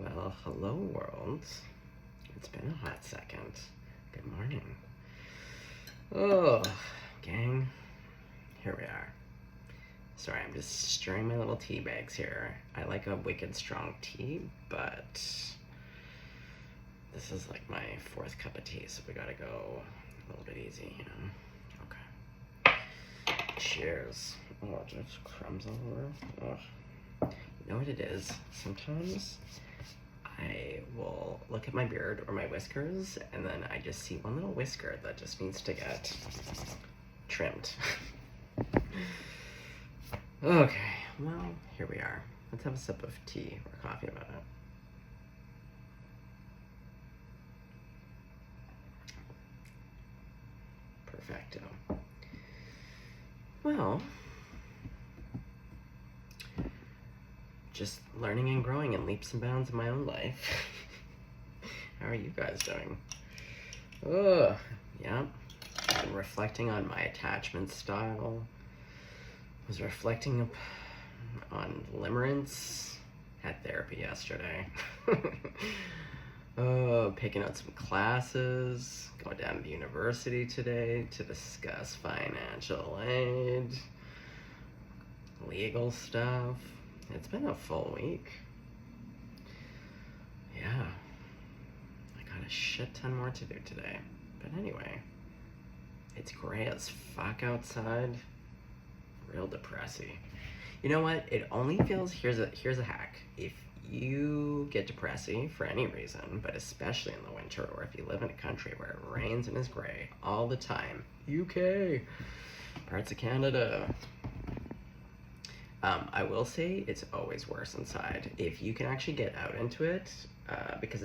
Well, hello world. It's been a hot second. Good morning. Oh, gang. Here we are. Sorry, I'm just stirring my little tea bags here. I like a wicked strong tea, but this is like my fourth cup of tea, so we gotta go a little bit easy, you know? Okay. Cheers. Oh, there's crumbs all over. Ugh. You know what it is? Sometimes I will look at my beard or my whiskers, and then I just see one little whisker that just needs to get trimmed. Okay, well, here we are. Let's have a sip of tea or coffee about it. Perfecto. Well, just learning and growing in leaps and bounds in my own life. How are you guys doing? Oh, yeah. I've been reflecting on my attachment style. Was reflecting on limerence. Had therapy yesterday. Oh, picking out some classes. Going down to the university today to discuss financial aid, legal stuff. It's been a full week. Yeah. I got a shit ton more to do today. But anyway, it's gray as fuck outside. Real depressing. You know what? It only feels, here's a hack. If you get depressing for any reason, but especially in the winter, or if you live in a country where it rains and is gray all the time, UK, parts of Canada, I will say it's always worse inside. If you can actually get out into it, because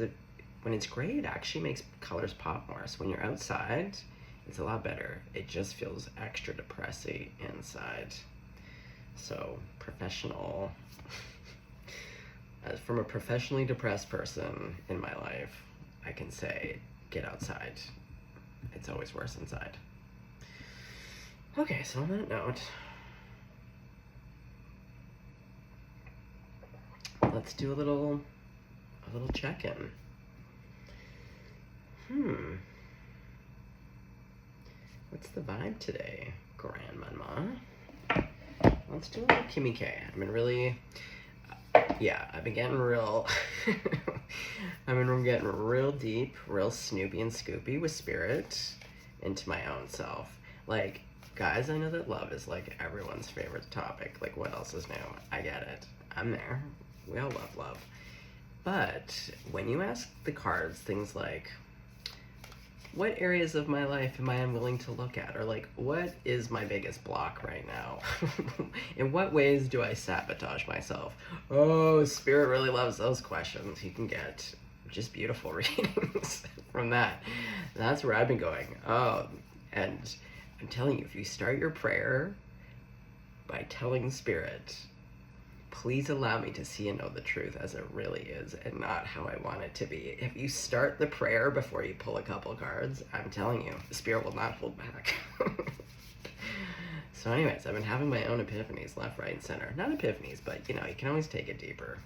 when it's gray, it actually makes colors pop more. So when you're outside, it's a lot better. It just feels extra depressing inside. So professional, as from a professionally depressed person in my life, I can say get outside. It's always worse inside. Okay, so on that note, let's do a little check-in. What's the vibe today, Grandmama? Let's do a little Kimmy K. I've been really, I've been getting real, getting real deep, real snoopy and scoopy with spirit into my own self. Like, guys, I know that love is like everyone's favorite topic. Like, what else is new? I get it. I'm there. We all love love. But when you ask the cards things like, what areas of my life am I unwilling to look at? Or like, what is my biggest block right now? In what ways do I sabotage myself? Oh, Spirit really loves those questions. You can get just beautiful readings from that. That's where I've been going. Oh, and I'm telling you, if you start your prayer by telling Spirit, please allow me to see and know the truth as it really is and not how I want it to be. If you start the prayer before you pull a couple cards, I'm telling you, the Spirit will not hold back. So anyways, I've been having my own epiphanies left, right, and center. Not epiphanies, but you know, you can always take it deeper.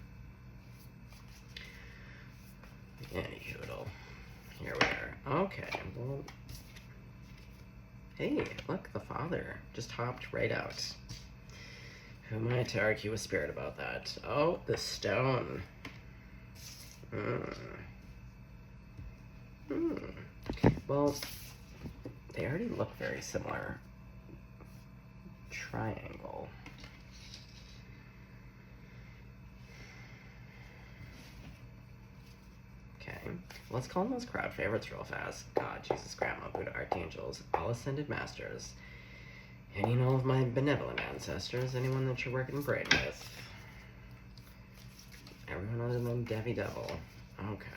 Anywho, here we are. Okay, well, hey, look, the Father just hopped right out. Who am I to argue with Spirit about that? Oh, the stone. Well, they already look very similar. Triangle. Okay, let's call them those crowd favorites real fast. God, Jesus, Grandma, Buddha, Archangels, all ascended masters. Any and all of my benevolent ancestors, anyone that you're working and praying with. Everyone other than Devi Devil. Okay.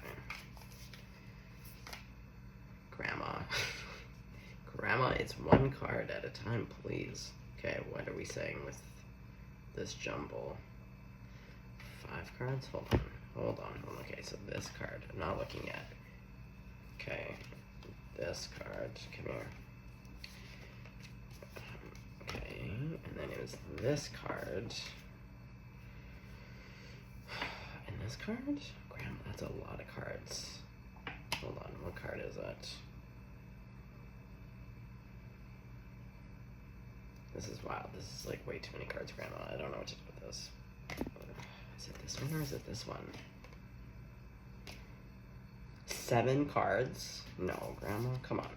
Grandma. Grandma, it's one card at a time, please. Okay, what are we saying with this jumble? 5 cards? Hold on. Okay, so this card, I'm not looking at. Okay, this card, come here. Okay, and then it was this card. And this card? Grandma, that's a lot of cards. Hold on, what card is it? This is wild. This is like way too many cards, Grandma. I don't know what to do with this. Is it this one or is it this one? 7 cards? No, Grandma, come on.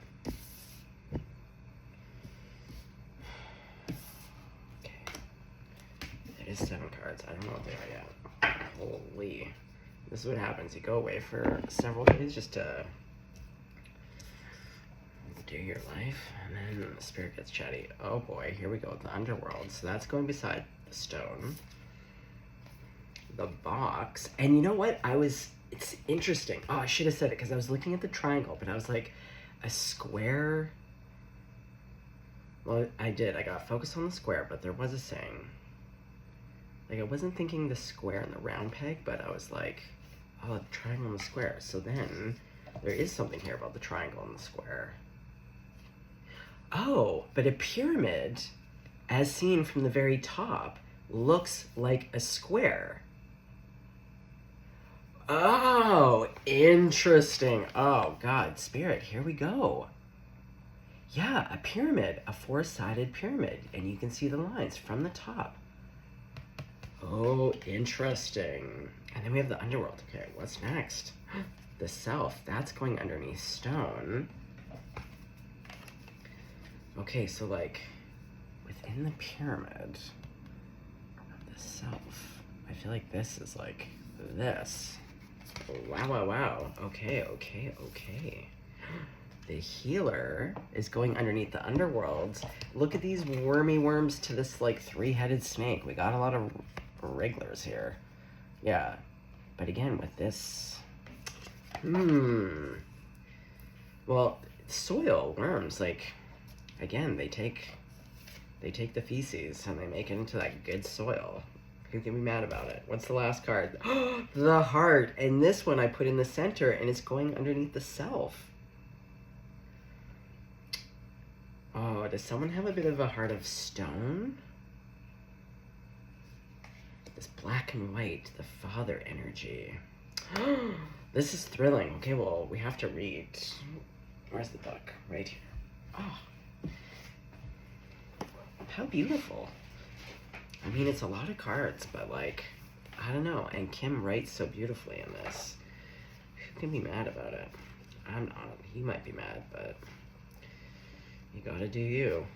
Okay. It is 7 cards. I don't know what they are yet. Holy. This is what happens. You go away for several days just to do your life, and then the spirit gets chatty. Oh boy, here we go with the underworld. So that's going beside the stone. The box. And you know what? It's interesting. Oh, I should have said it because I was looking at the triangle, but I was like, a square. Well, I did. I got focused on the square, but there was a saying. Like, I wasn't thinking the square and the round peg, but I was like, oh, the triangle and the square. So then there is something here about the triangle and the square. Oh, but a pyramid, as seen from the very top, looks like a square. Oh, interesting. Oh, God, Spirit, here we go. Yeah, a pyramid, a 4-sided pyramid, and you can see the lines from the top. Oh, interesting. And then we have the underworld. Okay, what's next? The self, that's going underneath stone. Okay, so like, within the pyramid, the self, I feel like this is like this. Wow, wow, wow. Okay. The healer is going underneath the underworld. Look at these wormy worms to this like 3-headed snake. We got a lot of wrigglers here. Yeah, but again with this, well, soil worms, like, again, they take the feces and they make it into that good soil. Who can be mad about it? What's the last card? The heart. And this one I put in the center, and it's going underneath the self. Oh, does someone have a bit of a heart of stone? This black and white, the father energy. This is thrilling. Okay, well, we have to read. Where's the book? Right here. Oh. How beautiful. I mean, it's a lot of cards, but like, I don't know. And Kim writes so beautifully in this. Who can be mad about it? I'm not. He might be mad, but you gotta do you.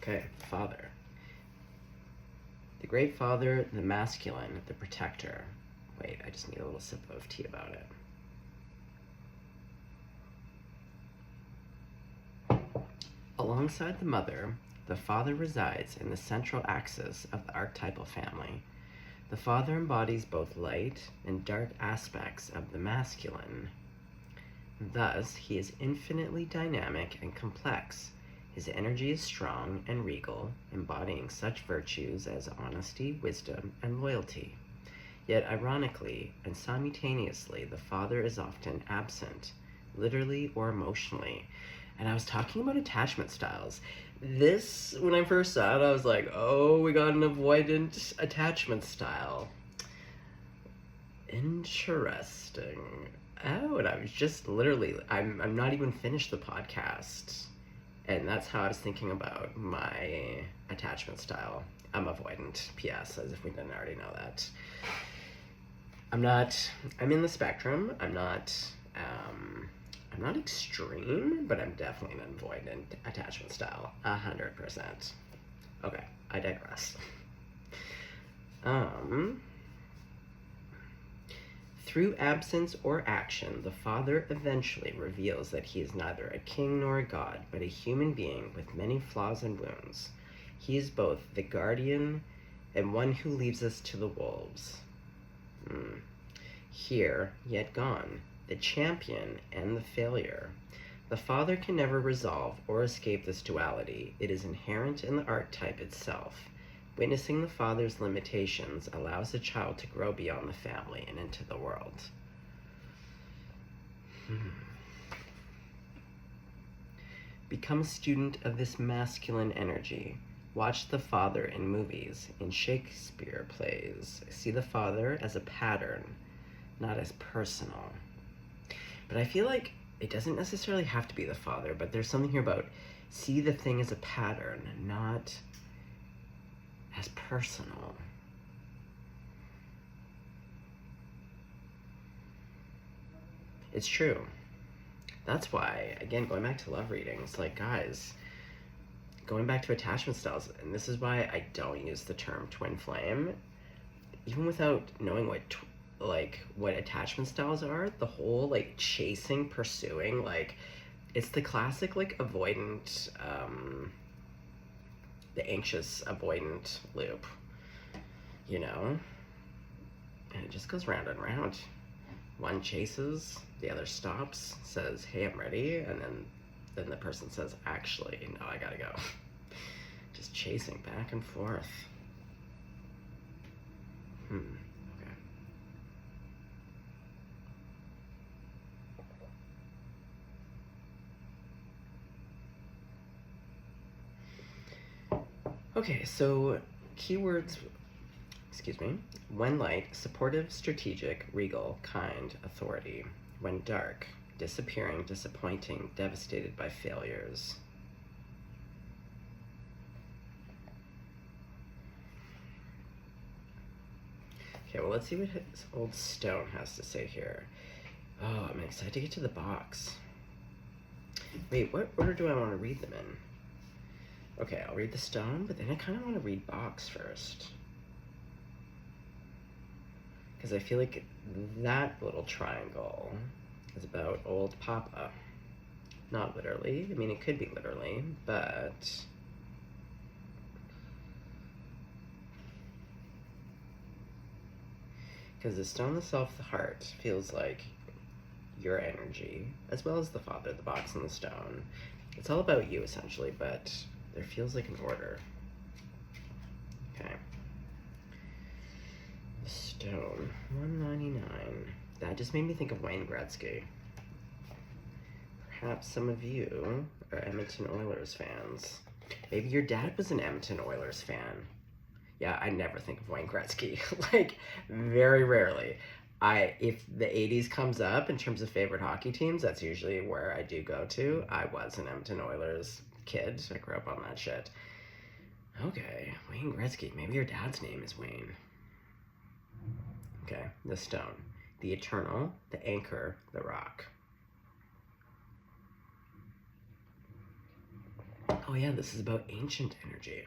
Okay, father. The great father, the masculine, the protector. Wait, I just need a little sip of tea about it. Alongside the mother, the father resides in the central axis of the archetypal family. The father embodies both light and dark aspects of the masculine. Thus, he is infinitely dynamic and complex. His energy is strong and regal, embodying such virtues as honesty, wisdom, and loyalty. Yet, ironically and simultaneously, the father is often absent, literally or emotionally. And I was talking about attachment styles. This, when I first saw it, I was like, oh, we got an avoidant attachment style. Interesting. Oh, and I was just literally, I'm not even finished the podcast. And that's how I was thinking about my attachment style. I'm avoidant, PS, as if we didn't already know that. I'm in the spectrum. I'm not extreme, but I'm definitely an avoidant attachment style, 100%. Okay, I digress. Through absence or action, the father eventually reveals that he is neither a king nor a god, but a human being with many flaws and wounds. He is both the guardian and one who leaves us to the wolves. Here, yet gone, the champion and the failure. The father can never resolve or escape this duality. It is inherent in the archetype itself. Witnessing the father's limitations allows the child to grow beyond the family and into the world. Become a student of this masculine energy. Watch the father in movies, in Shakespeare plays. See the father as a pattern, not as personal. But I feel like it doesn't necessarily have to be the father, but there's something here about see the thing as a pattern, not as personal. It's true. That's why, again, going back to love readings, like, guys, going back to attachment styles, and this is why I don't use the term twin flame, even without knowing what attachment styles are. The whole like chasing, pursuing, like, it's the classic like avoidant, the anxious avoidant loop, you know, and it just goes round and round. One chases, the other stops, says, hey, I'm ready, and then the person says, actually, no, I gotta go. Just chasing back and forth. Okay. Okay, so keywords, excuse me. When light, supportive, strategic, regal, kind, authority. When dark, disappearing, disappointing, devastated by failures. Okay, well, let's see what his old stone has to say here. Oh, I'm excited to get to the box. Wait, what order do I want to read them in? Okay, I'll read the stone, but then I kind of want to read box first. Because I feel like that little triangle is about old Papa. Not literally. I mean, it could be literally, but... because the stone, the self, the heart feels like your energy, as well as the father, the box, and the stone. It's all about you, essentially, but there feels like an order. Okay. The stone, $1.99. That just made me think of Wayne Gretzky. Perhaps some of you are Edmonton Oilers fans. Maybe your dad was an Edmonton Oilers fan. Yeah, I never think of Wayne Gretzky. Like, very rarely. If the 80s comes up in terms of favorite hockey teams, that's usually where I do go to. I was an Edmonton Oilers kid. I grew up on that shit. Okay, Wayne Gretzky. Maybe your dad's name is Wayne. Okay, the stone. The eternal, the anchor, the rock. Oh yeah, this is about ancient energy.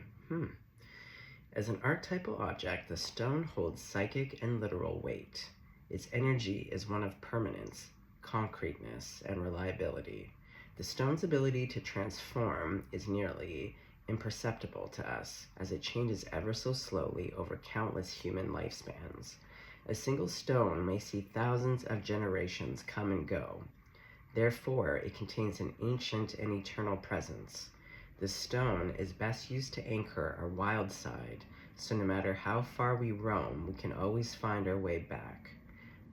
As an archetypal object, the stone holds psychic and literal weight. Its energy is one of permanence, concreteness, and reliability. The stone's ability to transform is nearly imperceptible to us, as it changes ever so slowly over countless human lifespans. A single stone may see thousands of generations come and go. Therefore, it contains an ancient and eternal presence. The stone is best used to anchor our wild side, so no matter how far we roam, we can always find our way back.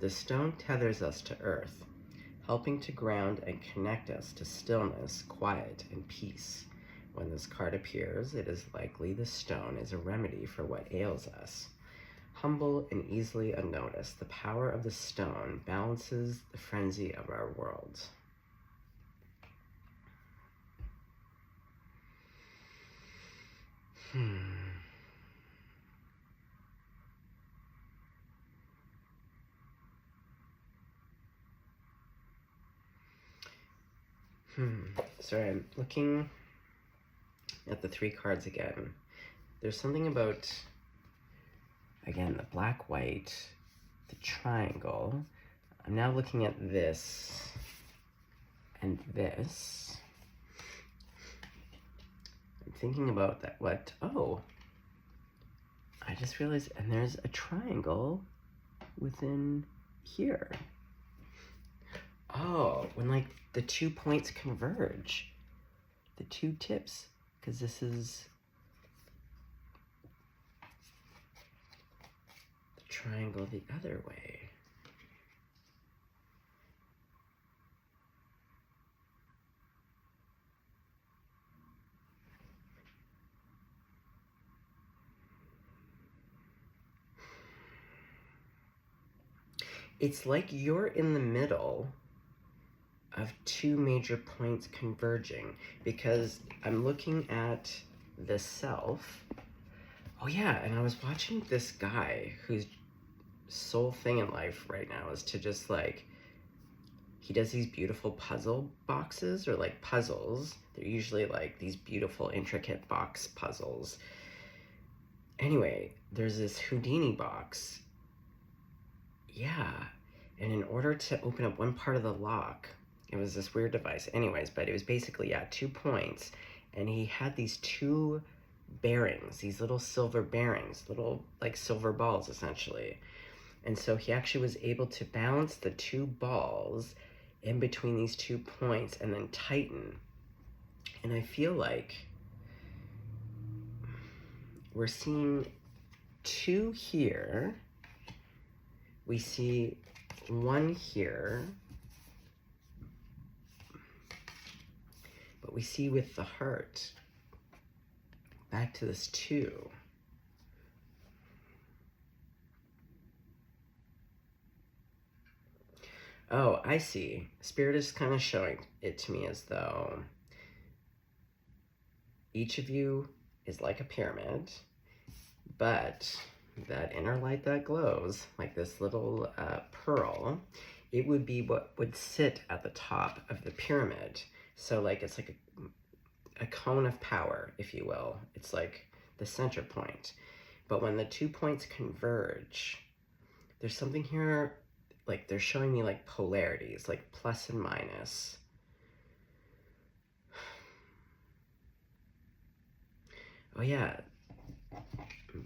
The stone tethers us to earth, helping to ground and connect us to stillness, quiet, and peace. When this card appears, it is likely the stone is a remedy for what ails us. Humble and easily unnoticed, the power of the stone balances the frenzy of our world. Sorry, I'm looking at the 3 cards again. There's something about, again, the black, white, the triangle. I'm now looking at this and this. I'm thinking about that, I just realized, and there's a triangle within here. Oh, when like the 2 points converge, the 2 tips, because this is the triangle the other way. It's like you're in the middle of two major points converging, because I'm looking at the self. Oh yeah, and I was watching this guy whose sole thing in life right now is to just like, he does these beautiful puzzle boxes, or like puzzles. They're usually like these beautiful intricate box puzzles. Anyway, there's this Houdini box. Yeah, and in order to open up one part of the lock, it was this weird device. Anyways, but it was basically, yeah, 2 points. And he had these 2 bearings, these little silver bearings, little like silver balls essentially. And so he actually was able to balance the 2 balls in between these 2 points and then tighten. And I feel like we're seeing 2 here. We see 1 here. But we see with the heart, back to this 2. Oh, I see. Spirit is kind of showing it to me as though each of you is like a pyramid, but that inner light that glows, like this little pearl, it would be what would sit at the top of the pyramid. So like, it's like a cone of power, if you will. It's like the center point. But when the 2 points converge, there's something here, like they're showing me like polarities, like plus and minus. Oh yeah,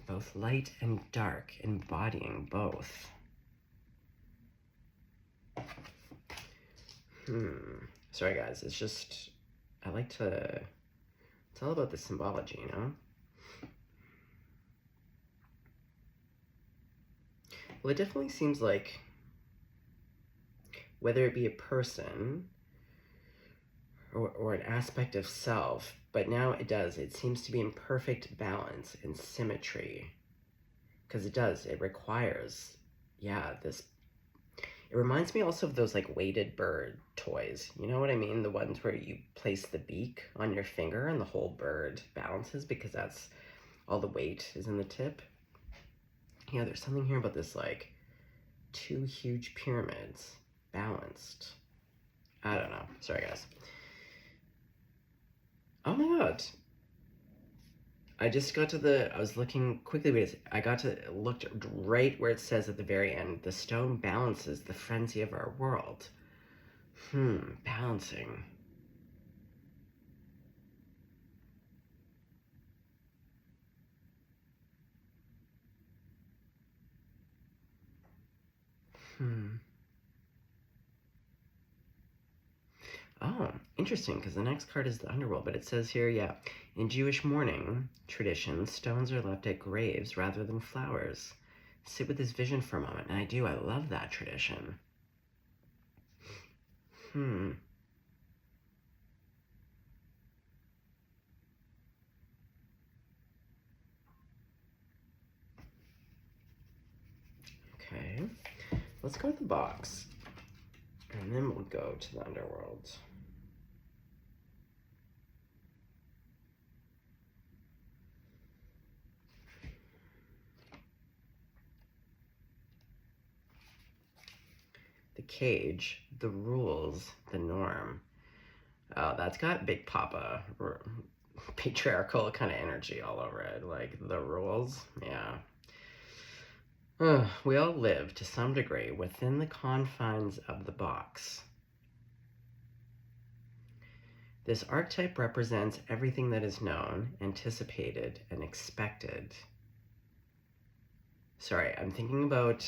both light and dark, embodying both. Sorry guys, it's just, I like to, it's all about the symbology, you know? Well, it definitely seems like, whether it be a person or an aspect of self, but now it seems to be in perfect balance and symmetry. Because it requires, yeah, this, it reminds me also of those like weighted bird toys. You know what I mean? The ones where you place the beak on your finger and the whole bird balances because that's, all the weight is in the tip. Yeah, there's something here about this like 2 huge pyramids balanced. I don't know. Sorry, guys. Oh my god. I just got to I was looking quickly, but looked right where it says at the very end, the stone balances the frenzy of our world. Balancing. Oh, interesting, because the next card is the underworld, but it says here, yeah, in Jewish mourning tradition, stones are left at graves rather than flowers. Sit with this vision for a moment, and I love that tradition. Okay, let's go to the box, and then we'll go to the underworld. The cage, the rules, the norm. Oh, that's got Big Papa, patriarchal kind of energy all over it. Like, the rules, yeah. We all live, to some degree, within the confines of the box. This archetype represents everything that is known, anticipated, and expected. Sorry, I'm thinking about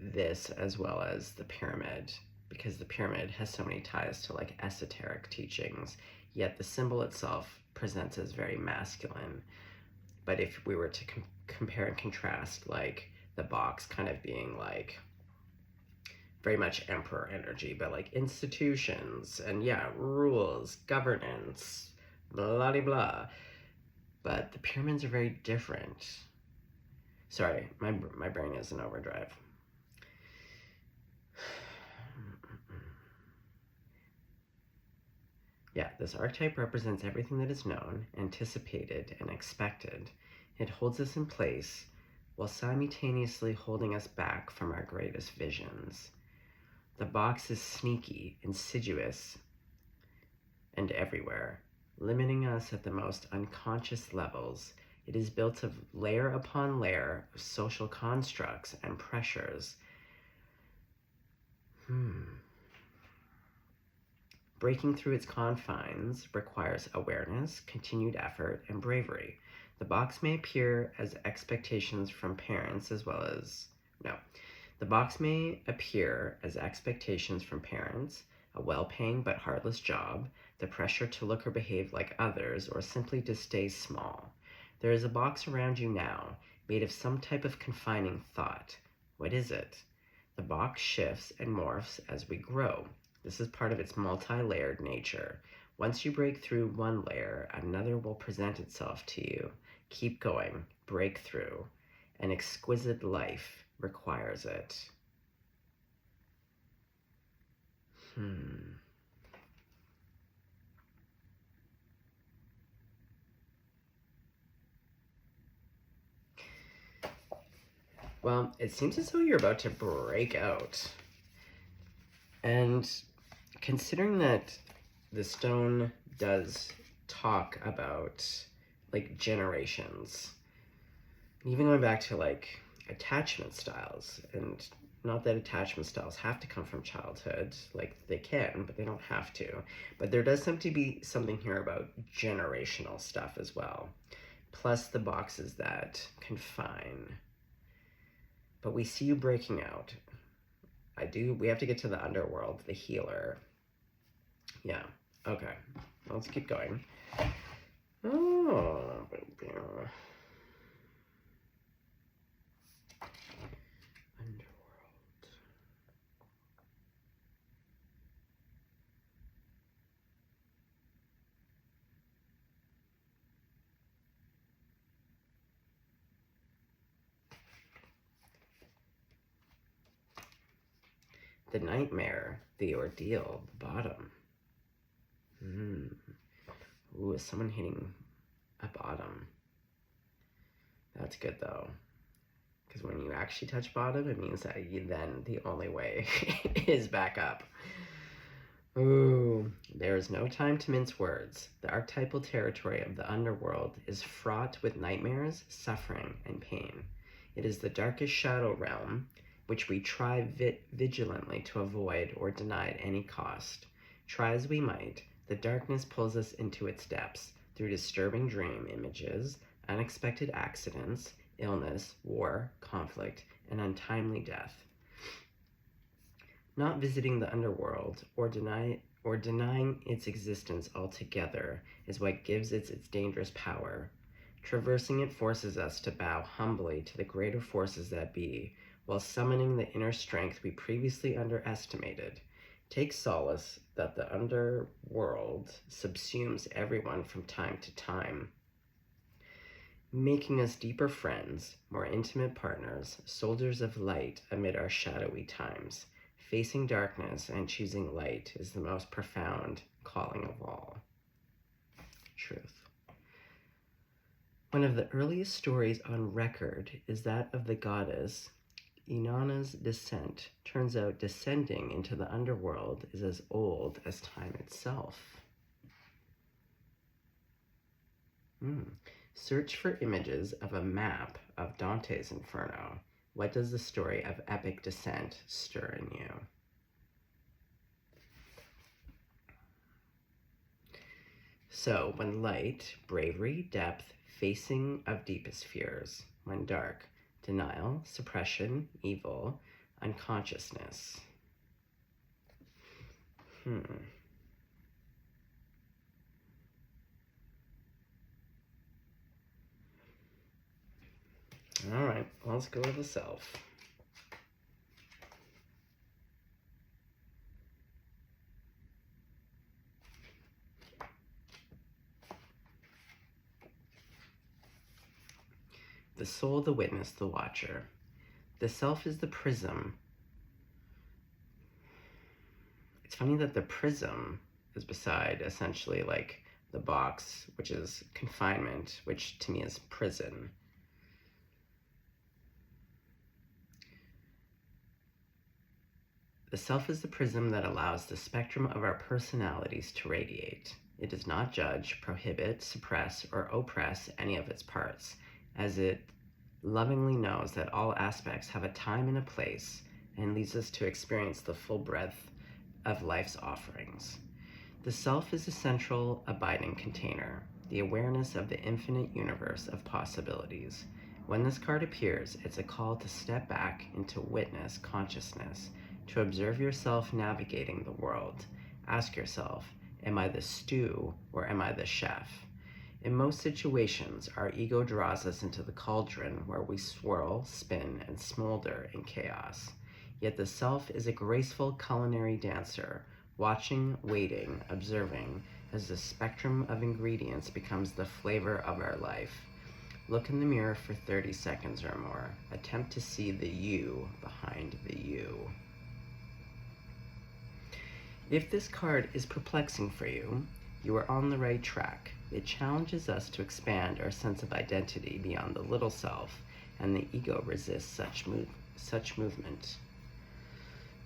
this as well as the pyramid, because the pyramid has so many ties to like esoteric teachings, yet the symbol itself presents as very masculine. But if we were to compare and contrast, like the box kind of being like very much emperor energy, but like institutions and yeah, rules, governance, blah blah blah. But the pyramids are very different. Sorry, my brain is in overdrive. Yeah, this archetype represents everything that is known, anticipated, and expected. It holds us in place while simultaneously holding us back from our greatest visions. The box is sneaky, insidious, and everywhere, limiting us at the most unconscious levels. It is built of layer upon layer of social constructs and pressures. Breaking through its confines requires awareness, continued effort, and bravery. The box may appear as expectations from parents as well as... No. The box may appear as expectations from parents, a well-paying but heartless job, the pressure to look or behave like others, or simply to stay small. There is a box around you now, made of some type of confining thought. What is it? The box shifts and morphs as we grow. This is part of its multi-layered nature. Once you break through one layer, another will present itself to you. Keep going. Break through. An exquisite life requires it. Well, it seems as though you're about to break out. And considering that the stone does talk about, like, generations, even going back to, like, attachment styles, and not that attachment styles have to come from childhood, like, they can, but they don't have to. But there does seem to be something here about generational stuff as well, plus the boxes that confine. But we see you breaking out. We have to get to the underworld, the healer. Yeah, okay. Let's keep going. Oh, baby. Underworld. The nightmare, the ordeal, the bottom. Ooh, is someone hitting a bottom? That's good though. Because when you actually touch bottom, it means that then the only way is back up. Ooh, there is no time to mince words. The archetypal territory of the underworld is fraught with nightmares, suffering, and pain. It is the darkest shadow realm, which we try vigilantly to avoid or deny at any cost. Try as we might, the darkness pulls us into its depths through disturbing dream images, unexpected accidents, illness, war, conflict, and untimely death. Not visiting the underworld or denying its existence altogether is what gives it its dangerous power. Traversing it forces us to bow humbly to the greater forces that be, while summoning the inner strength we previously underestimated. Take solace that the underworld subsumes everyone from time to time, making us deeper friends, more intimate partners, soldiers of light amid our shadowy times. Facing darkness and choosing light is the most profound calling of all. Truth. One of the earliest stories on record is that of the goddess Inanna's descent. Turns out descending into the underworld is as old as time itself. Search for images of a map of Dante's Inferno. What does the story of epic descent stir in you? So, when light, bravery, depth, facing of deepest fears. When dark, denial, suppression, evil, unconsciousness. All right, let's go with the self. The soul, the witness, the watcher. The self is the prism. It's funny that the prism is beside essentially like the box, which is confinement, which to me is prison. The self is the prism that allows the spectrum of our personalities to radiate. It does not judge, prohibit, suppress, or oppress any of its parts, as it lovingly knows that all aspects have a time and a place, and leads us to experience the full breadth of life's offerings. The self is a central, abiding container, the awareness of the infinite universe of possibilities. When this card appears, it's a call to step back into witness consciousness, to observe yourself navigating the world. Ask yourself, am I the stew or am I the chef? In most situations, our ego draws us into the cauldron where we swirl, spin, and smolder in chaos. Yet the self is a graceful culinary dancer, watching, waiting, observing, as the spectrum of ingredients becomes the flavor of our life. Look in the mirror for 30 seconds or more. Attempt to see the you behind the you. If this card is perplexing for you, you are on the right track. It challenges us to expand our sense of identity beyond the little self, and the ego resists such movement.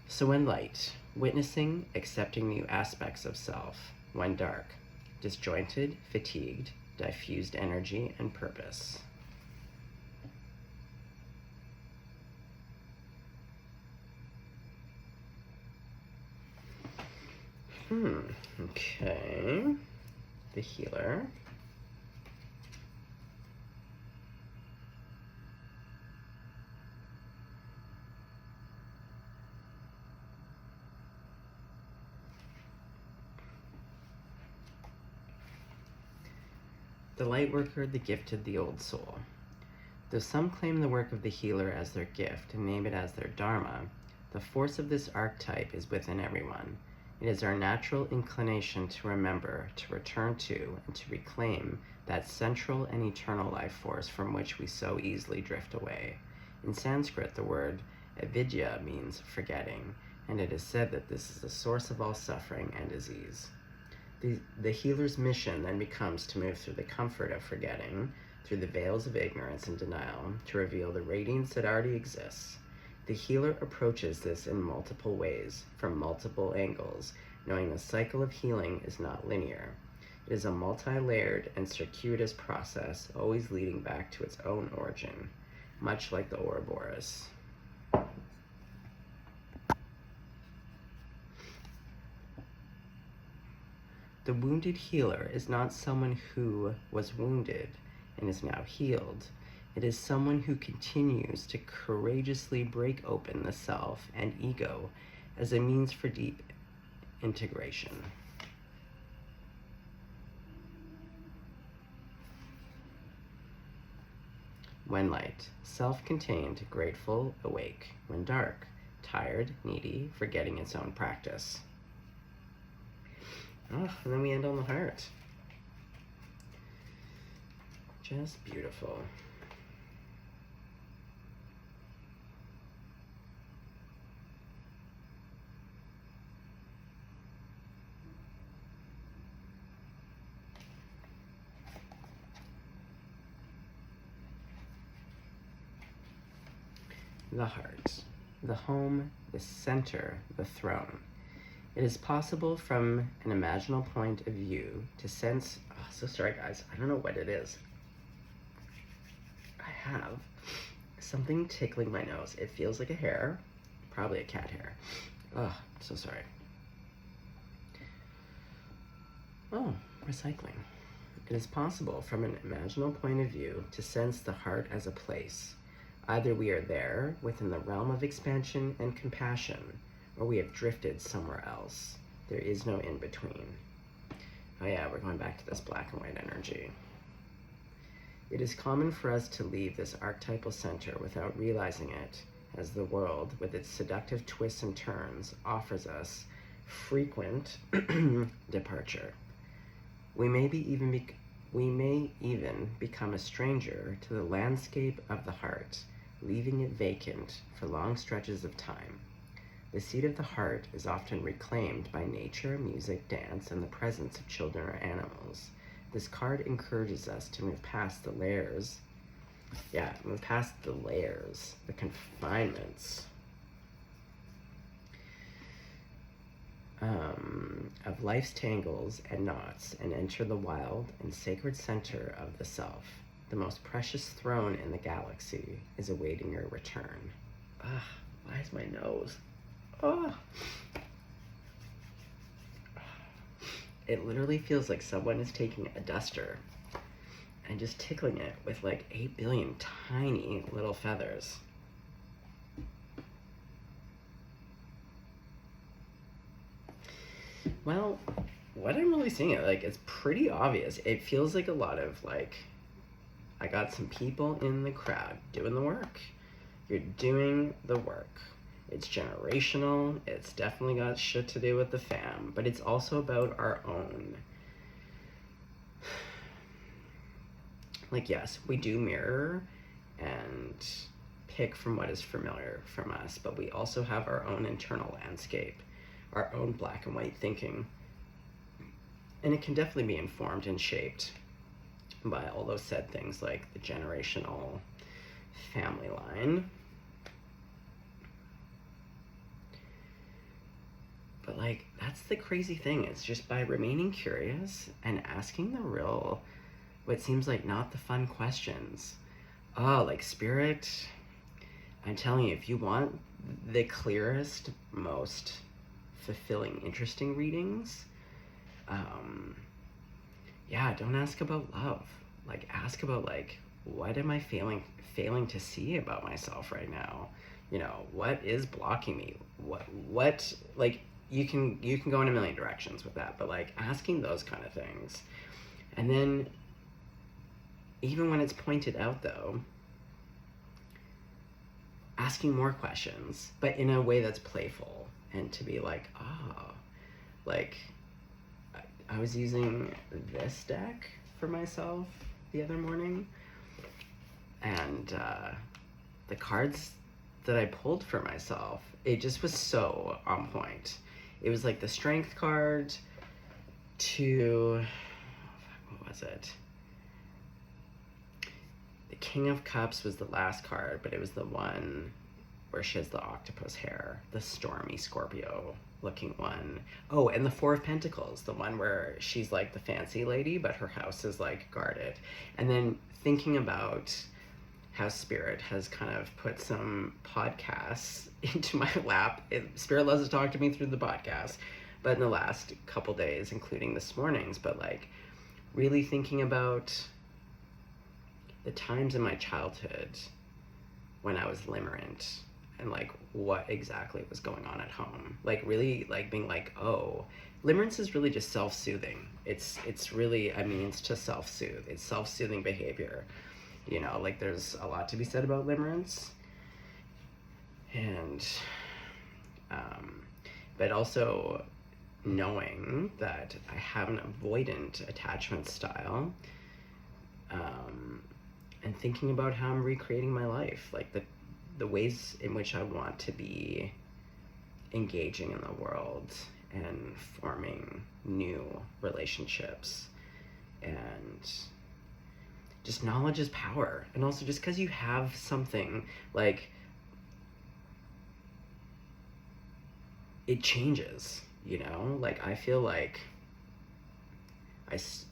So when light, witnessing, accepting new aspects of self. When dark, disjointed, fatigued, diffused energy and purpose. Okay. The healer. The Lightworker, the Gifted, the Old Soul. Though some claim the work of the healer as their gift and name it as their dharma, the force of this archetype is within everyone. It is our natural inclination to remember, to return to, and to reclaim that central and eternal life force from which we so easily drift away. In Sanskrit, the word avidya means forgetting, and it is said that this is the source of all suffering and disease. The healer's mission then becomes to move through the comfort of forgetting, through the veils of ignorance and denial, to reveal the radiance that already exists. The healer approaches this in multiple ways, from multiple angles, knowing the cycle of healing is not linear. It is a multi-layered and circuitous process, always leading back to its own origin, much like the Ouroboros. The wounded healer is not someone who was wounded and is now healed. It is someone who continues to courageously break open the self and ego as a means for deep integration. When light, self-contained, grateful, awake. When dark, tired, needy, forgetting its own practice. Oh, and then we end on the heart. Just beautiful. The heart, the home, the center, the throne. It is possible from an imaginal point of view to sense, oh, so sorry guys, I don't know what it is. I have something tickling my nose. It feels like a hair, probably a cat hair. Oh, so sorry. Oh, recycling. It is possible from an imaginal point of view to sense the heart as a place. Either we are there, within the realm of expansion and compassion, or we have drifted somewhere else. There is no in-between. Oh yeah, we're going back to this black and white energy. It is common for us to leave this archetypal center without realizing it, as the world, with its seductive twists and turns, offers us frequent departure. We may even become a stranger to the landscape of the heart, leaving it vacant for long stretches of time. The seat of the heart is often reclaimed by nature, music, dance, and the presence of children or animals. This card encourages us to move past the layers. Move past the layers, the confinements of life's tangles and knots, and enter the wild and sacred center of the self. The most precious throne in the galaxy is awaiting your return. Why is my nose? It literally feels like someone is taking a duster and just tickling it with like 8 billion tiny little feathers. Well, what I'm really seeing, like, it's pretty obvious. It feels like a lot of, like, I got some people in the crowd doing the work. You're doing the work. It's generational. It's definitely got shit to do with the fam, but it's also about our own. Like, yes, we do mirror and pick from what is familiar from us, but we also have our own internal landscape, our own black and white thinking. And it can definitely be informed and shaped by all those said things like the generational family line. But like, that's the crazy thing. It's just by remaining curious and asking the real, what seems like not the fun questions. Like spirit, I'm telling you, if you want the clearest, most fulfilling, interesting readings, don't ask about love. Like, ask about, like, what am I failing to see about myself right now? You know, what is blocking me? What like, you can go in a million directions with that, but like asking those kind of things. And then even when it's pointed out though, asking more questions, but in a way that's playful, and to be like, like, I was using this deck for myself the other morning, and the cards that I pulled for myself, it just was so on point. It was like the Strength card to, what was it? The King of Cups was the last card, but it was the one where she has the octopus hair, the stormy Scorpio looking one. Oh, and the Four of Pentacles, the one where she's like the fancy lady, but her house is like guarded. And then thinking about how Spirit has kind of put some podcasts into my lap. Spirit loves to talk to me through the podcast, but in the last couple days, including this morning's, but like really thinking about the times in my childhood when I was limerent, and like what exactly was going on at home. Like really like being like, oh, limerence is really just self-soothing. It's really a means to self-soothe. It's self-soothing behavior. You know, like there's a lot to be said about limerence. And, but also knowing that I have an avoidant attachment style, and thinking about how I'm recreating my life, like the ways in which I want to be engaging in the world and forming new relationships. And just knowledge is power. And also just because you have something, like, it changes, you know? Like, I feel like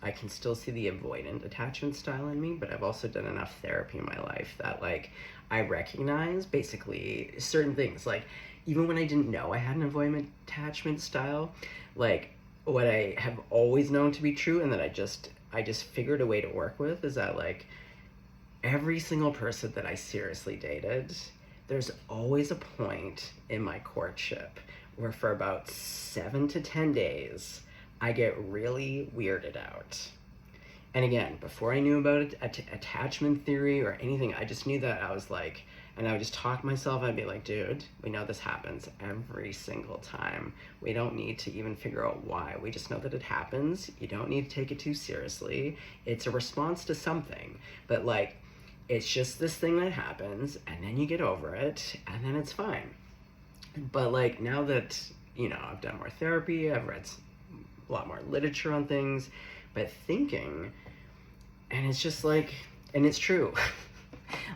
I can still see the avoidant attachment style in me, but I've also done enough therapy in my life that, like, I recognize basically certain things. Like, even when I didn't know I had an avoidant attachment style, like, what I have always known to be true and that I just figured a way to work with is that, like, every single person that I seriously dated, there's always a point in my courtship where for about 7 to 10 days, I get really weirded out. And again, before I knew about attachment theory or anything, I just knew that I was like, and I would just talk to myself, I'd be like, dude, we know this happens every single time. We don't need to even figure out why. We just know that it happens. You don't need to take it too seriously. It's a response to something. But like, it's just this thing that happens, and then you get over it, and then it's fine. But like now that, I've done more therapy, I've read a lot more literature on things, but thinking, and it's just like, and it's true.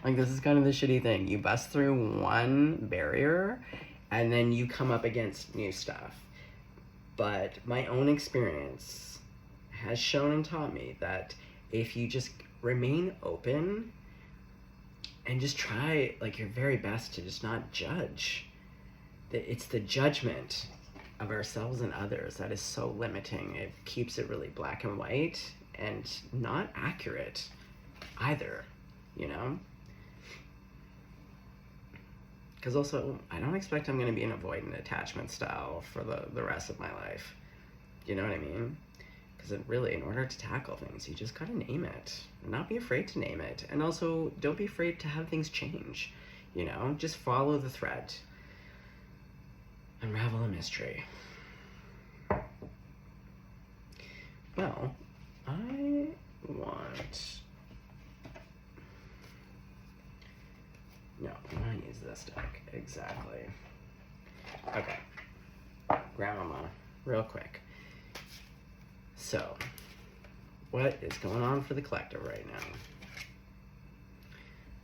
Like, this is kind of the shitty thing. You bust through one barrier and then you come up against new stuff. But my own experience has shown and taught me that if you just remain open and just try like your very best to just not judge, that it's the judgment of ourselves and others that is so limiting. It keeps it really black and white and not accurate either, Because also, I don't expect I'm going to be an avoidant attachment style for the rest of my life. You know what I mean? Because really, in order to tackle things, you just gotta name it. Not be afraid to name it. And also, don't be afraid to have things change. Just follow the thread. Unravel a mystery. Well, I want... No, I'm gonna use this deck. Exactly. Okay. Grandmama, real quick. So, what is going on for the collective right now?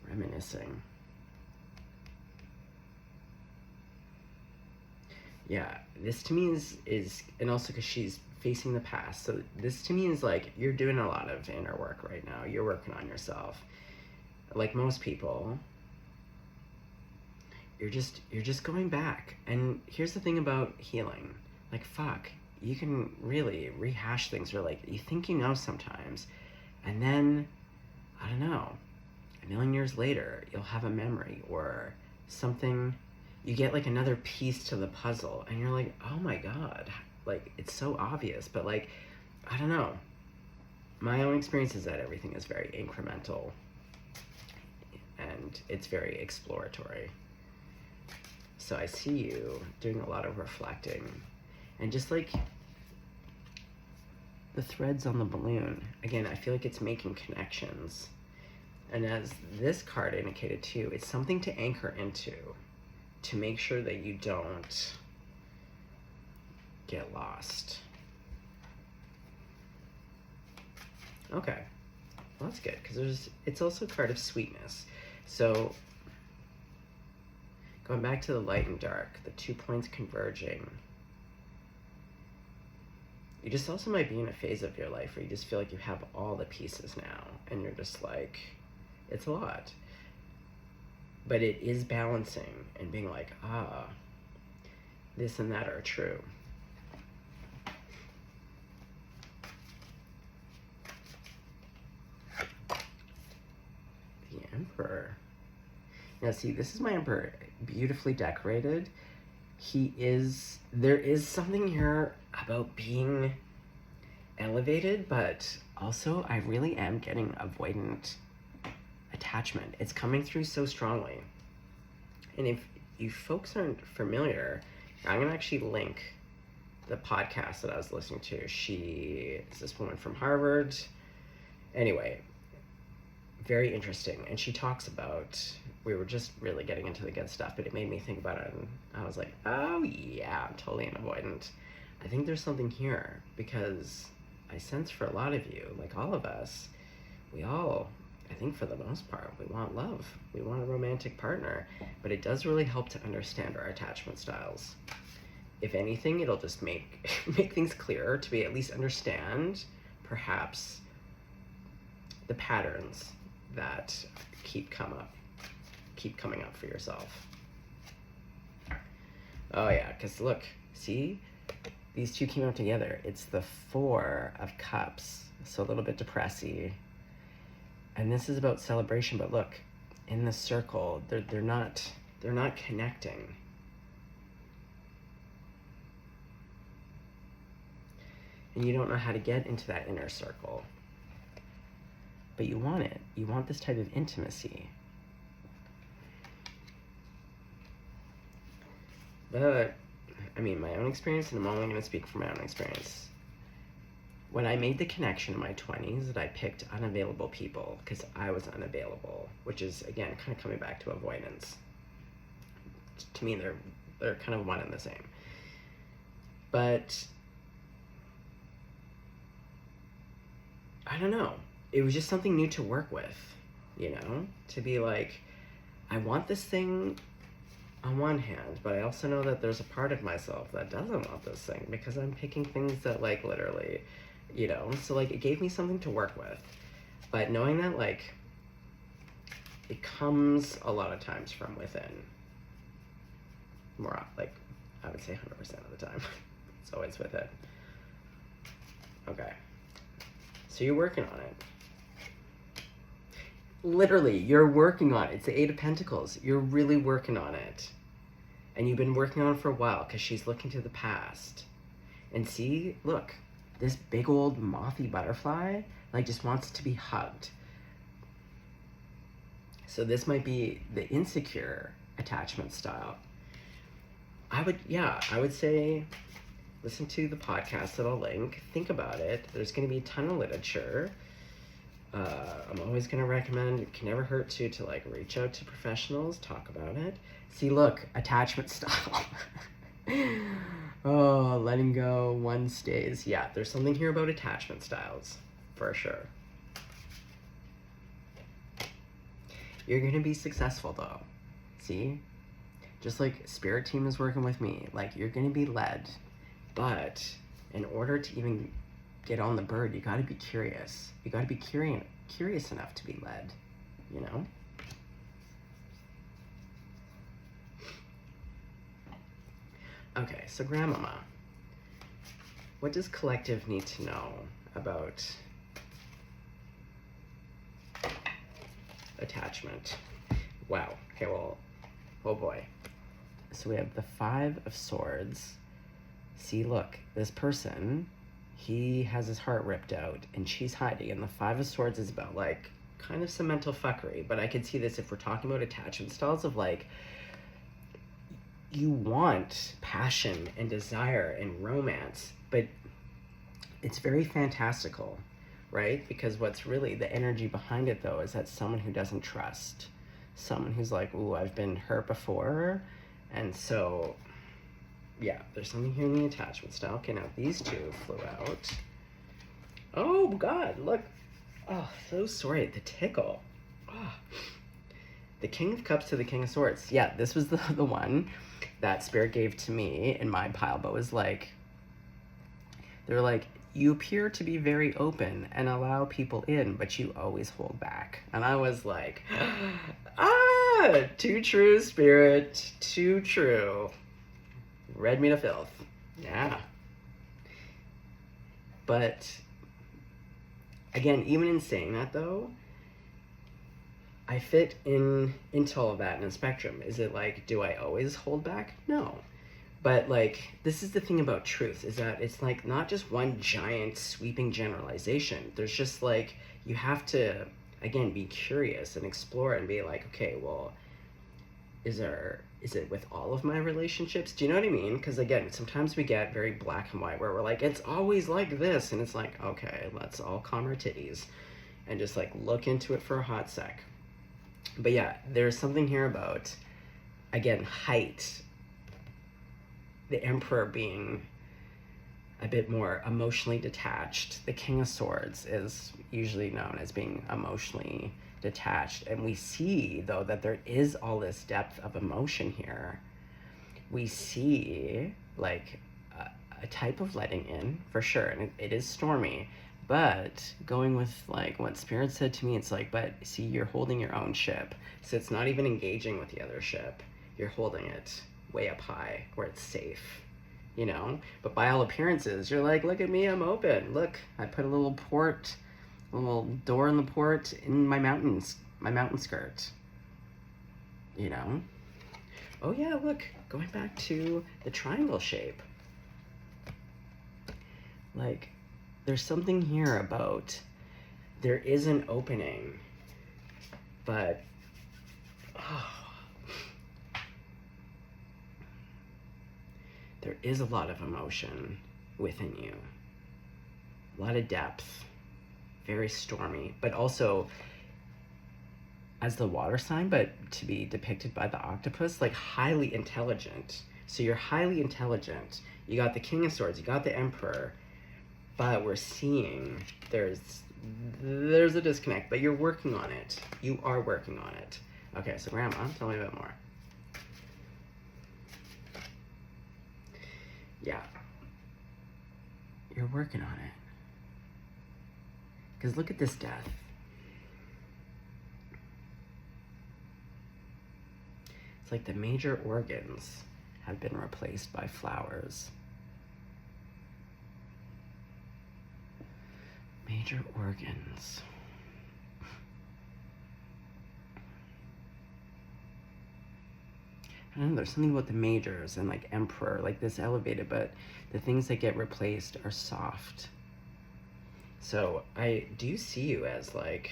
Reminiscing. Yeah, this to me is and also because she's facing the past. So this to me is like, you're doing a lot of inner work right now. You're working on yourself. Like most people, you're just going back. And here's the thing about healing. Like, fuck, you can really rehash things, or like, you think sometimes, and then, I don't know, a million years later, you'll have a memory or something, you get like another piece to the puzzle, and you're like, oh my god, like, it's so obvious, but like, I don't know. My own experience is that everything is very incremental, and it's very exploratory. So I see you doing a lot of reflecting, and just like the threads on the balloon, again, I feel like it's making connections. And as this card indicated too, it's something to anchor into, to make sure that you don't get lost. Okay, well, that's good, because it's also a card of sweetness. So going back to the light and dark, the 2 points converging, you just also might be in a phase of your life where you just feel like you have all the pieces now, and you're just like, it's a lot. But it is balancing and being like, this and that are true. The Emperor. Now see, this is my Emperor, beautifully decorated. There is something here about being elevated, but also I really am getting avoidant attachment. It's coming through so strongly. And if you folks aren't familiar, I'm gonna actually link the podcast that I was listening to. She is this woman from Harvard. Anyway, very interesting. And she talks about, we were just really getting into the good stuff, but it made me think about it, and I was like, oh yeah, I'm totally an avoidant. I think there's something here, because I sense for a lot of you, like all of us, we all, I think for the most part, we want love. We want a romantic partner, but it does really help to understand our attachment styles. If anything, it'll just make things clearer, to be at least understand, perhaps, the patterns that keep coming up for yourself. Oh yeah, because look, see? These two came out together. It's the 4 of Cups, so a little bit depressy. And this is about celebration, but look, in the circle, they're not connecting. And you don't know how to get into that inner circle. But you want it. You want this type of intimacy. But, I mean, my own experience, and I'm only going to speak from my own experience. When I made the connection in my 20s that I picked unavailable people because I was unavailable, which is, again, kind of coming back to avoidance. To me, they're They're kind of one and the same. But I don't know. It was just something new to work with, you know? To be like, I want this thing on one hand, but I also know that there's a part of myself that doesn't want this thing because I'm picking things that, like, literally, you know? So, like, it gave me something to work with. But knowing that, like, it comes a lot of times from within. More, like, I would say 100% of the time. It's always within. Okay. So you're working on it. Literally, you're working on it. It's the Eight of Pentacles. You're really working on it. And you've been working on it for a while because she's looking to the past. And see, look, this big old mothy butterfly, like, just wants to be hugged. So this might be the insecure attachment style. I would say listen to the podcast that I'll link. Think about it. There's going to be a ton of literature. I'm always going to recommend, it can never hurt to like reach out to professionals, talk about it. See, look, attachment style. Oh, letting go, one stays. Yeah, there's something here about attachment styles, for sure. You're going to be successful, though. See? Just like Spirit Team is working with me. Like, you're going to be led. But in order to even get on the bird, you got to be curious. You got to be curious enough to be led, you know? Okay, so Grandmama, what does collective need to know about attachment? Wow. Okay, well, oh boy. So we have the Five of Swords. See, look, this person, he has his heart ripped out and she's hiding. And the Five of Swords is about, like, kind of some mental fuckery. But I could see this if we're talking about attachment styles of, like, you want passion and desire and romance, but it's very fantastical, right? Because what's really the energy behind it, though, is that someone who doesn't trust. Someone who's like, ooh, I've been hurt before. And so, yeah, there's something here in the attachment style. Okay, now these two flew out. Oh, God, look. Oh, so sorry. The tickle. Oh. The King of Cups to the King of Swords. Yeah, this was the one that Spirit gave to me in my pile, but was like, they were like, you appear to be very open and allow people in, but you always hold back. And I was like, too true, Spirit, too true. Read me to filth. Yeah. But again, even in saying that, though, I fit into all of that in a spectrum. Is it like, do I always hold back? No. But, like, this is the thing about truth, is that it's, like, not just one giant sweeping generalization. There's just, like, you have to, again, be curious and explore and be like, okay, well, is it with all of my relationships? Do you know what I mean? Because, again, sometimes we get very black and white where we're like, it's always like this. And it's like, okay, let's all calm our titties and just, like, look into it for a hot sec. But yeah, there's something here about, again, height. The Emperor being a bit more emotionally detached. The King of Swords is usually known as being emotionally detached. And we see, though, that there is all this depth of emotion here. We see, like, a type of letting in, for sure. And it is stormy. But going with, like, what Spirit said to me, it's like, but see, you're holding your own ship. So it's not even engaging with the other ship. You're holding it way up high where it's safe, you know? But by all appearances, you're like, look at me, I'm open. Look, I put a little door in the port in my mountain skirt, you know? Oh yeah, look, going back to the triangle shape. Like, there's something here about, there is an opening, but, there is a lot of emotion within you. A lot of depth. Very stormy. But also, as the water sign, but to be depicted by the octopus, like highly intelligent. So you're highly intelligent. You got the King of Swords, you got the Emperor, but we're seeing there's a disconnect, but you're working on it. You are working on it. Okay, so Grandma, tell me a bit more. Yeah. You're working on it. Because look at this death. It's like the major organs have been replaced by flowers. Major organs. I don't know, there's something about the majors and like Emperor, like this elevated, but the things that get replaced are soft. So I do see you as like,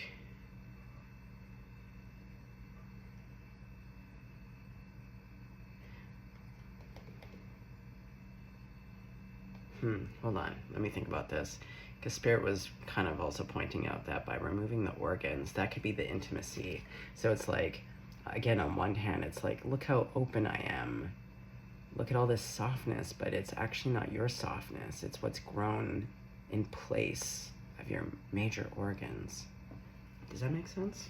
hold on, let me think about this. Because Spirit was kind of also pointing out that by removing the organs, that could be the intimacy. So it's like, again, on one hand, it's like, look how open I am. Look at all this softness, but it's actually not your softness. It's what's grown in place of your major organs. Does that make sense?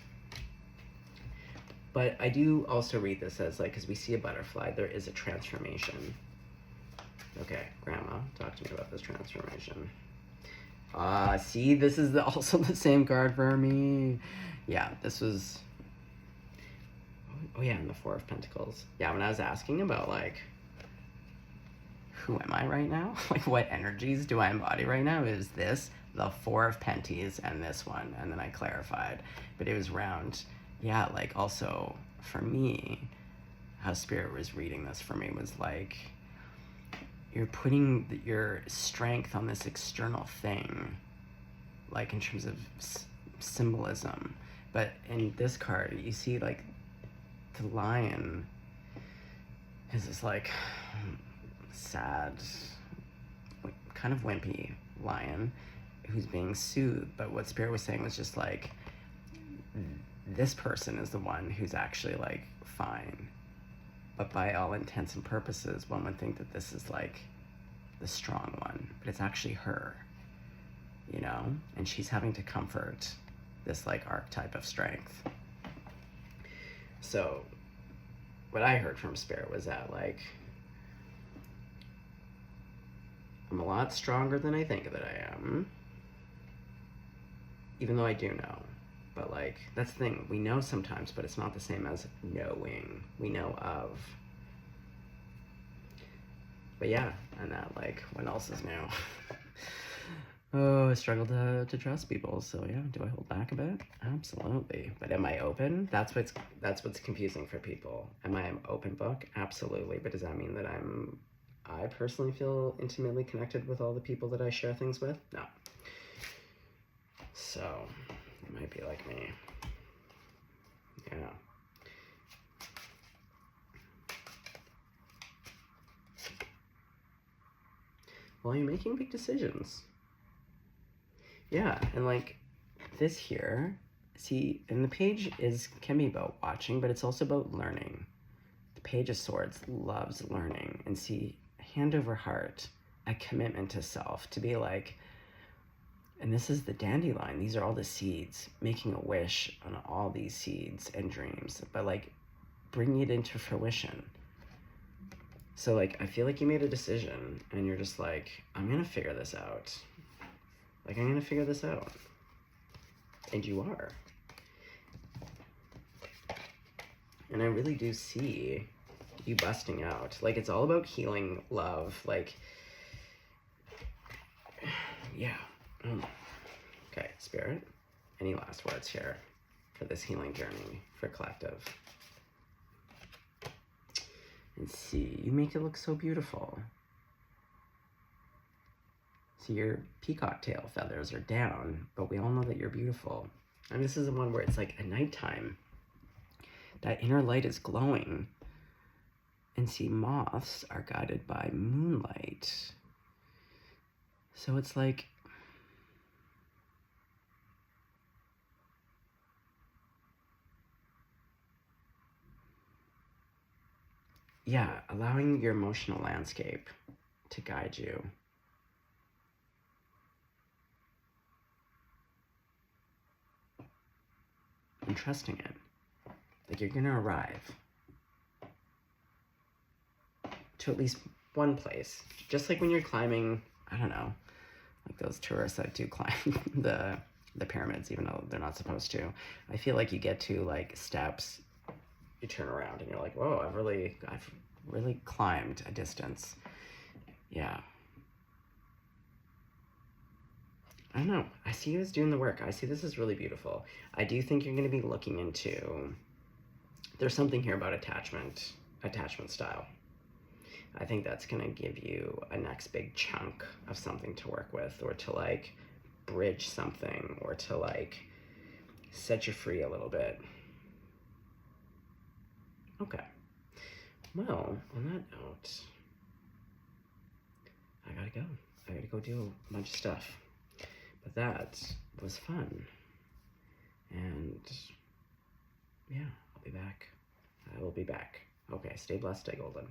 But I do also read this as like, because we see a butterfly, there is a transformation. Okay, Grandma, talk to me about this transformation. See, this is also the same card for me. Yeah, this was... Oh yeah, and the Four of Pentacles. Yeah, when I was asking about, like, who am I right now? Like, what energies do I embody right now? Is this, the Four of Penties, and this one. And then I clarified. But it was around, yeah, like, also, for me, how Spirit was reading this for me was, like... You're putting your strength on this external thing, like in terms of symbolism. But in this card, you see like the lion is this like sad, kind of wimpy lion who's being soothed. But what Spirit was saying was just like, this person is the one who's actually like fine. But by all intents and purposes, one would think that this is like the strong one, but it's actually her, you know? And she's having to comfort this like archetype of strength. So what I heard from Spirit was that like, I'm a lot stronger than I think that I am, even though I do know. But like, that's the thing, we know sometimes, but it's not the same as knowing. We know of. But yeah, and that like, what else is new? Oh, I struggle to trust people, so yeah, do I hold back a bit? Absolutely. But am I open? That's what's confusing for people. Am I an open book? Absolutely. But does that mean that I personally feel intimately connected with all the people that I share things with? No. So, it might be like me. Yeah. Well, you're making big decisions. Yeah, and like this here, see, and the page can be about watching, but it's also about learning. The Page of Swords loves learning, and see, hand over heart, a commitment to self, to be like, and this is the dandelion. These are all the seeds, making a wish on all these seeds and dreams, but like bringing it into fruition. So like, I feel like you made a decision and you're just like, I'm gonna figure this out. Like, I'm gonna figure this out. And you are. And I really do see you busting out. Like, it's all about healing, love, like, yeah. Okay, Spirit, any last words here for this healing journey for Collective? And see, you make it look so beautiful. See, your peacock tail feathers are down, but we all know that you're beautiful. And this is the one where it's like at nighttime, that inner light is glowing. And see, moths are guided by moonlight. So it's like, yeah, allowing your emotional landscape to guide you. And trusting it. Like you're gonna arrive to at least one place. Just like when you're climbing, I don't know, like those tourists that do climb the pyramids, even though they're not supposed to. I feel like you get to like steps, you turn around and you're like, whoa, I've really climbed a distance. Yeah. I don't know. I see you as doing the work. I see this as really beautiful. I do think you're going to be looking into. There's something here about attachment style. I think that's going to give you a next big chunk of something to work with, or to like bridge something, or to like set you free a little bit. Okay. Well, on that note, I gotta go. I gotta go do a bunch of stuff. But that was fun. And yeah, I'll be back. I will be back. Okay, stay blessed, stay golden.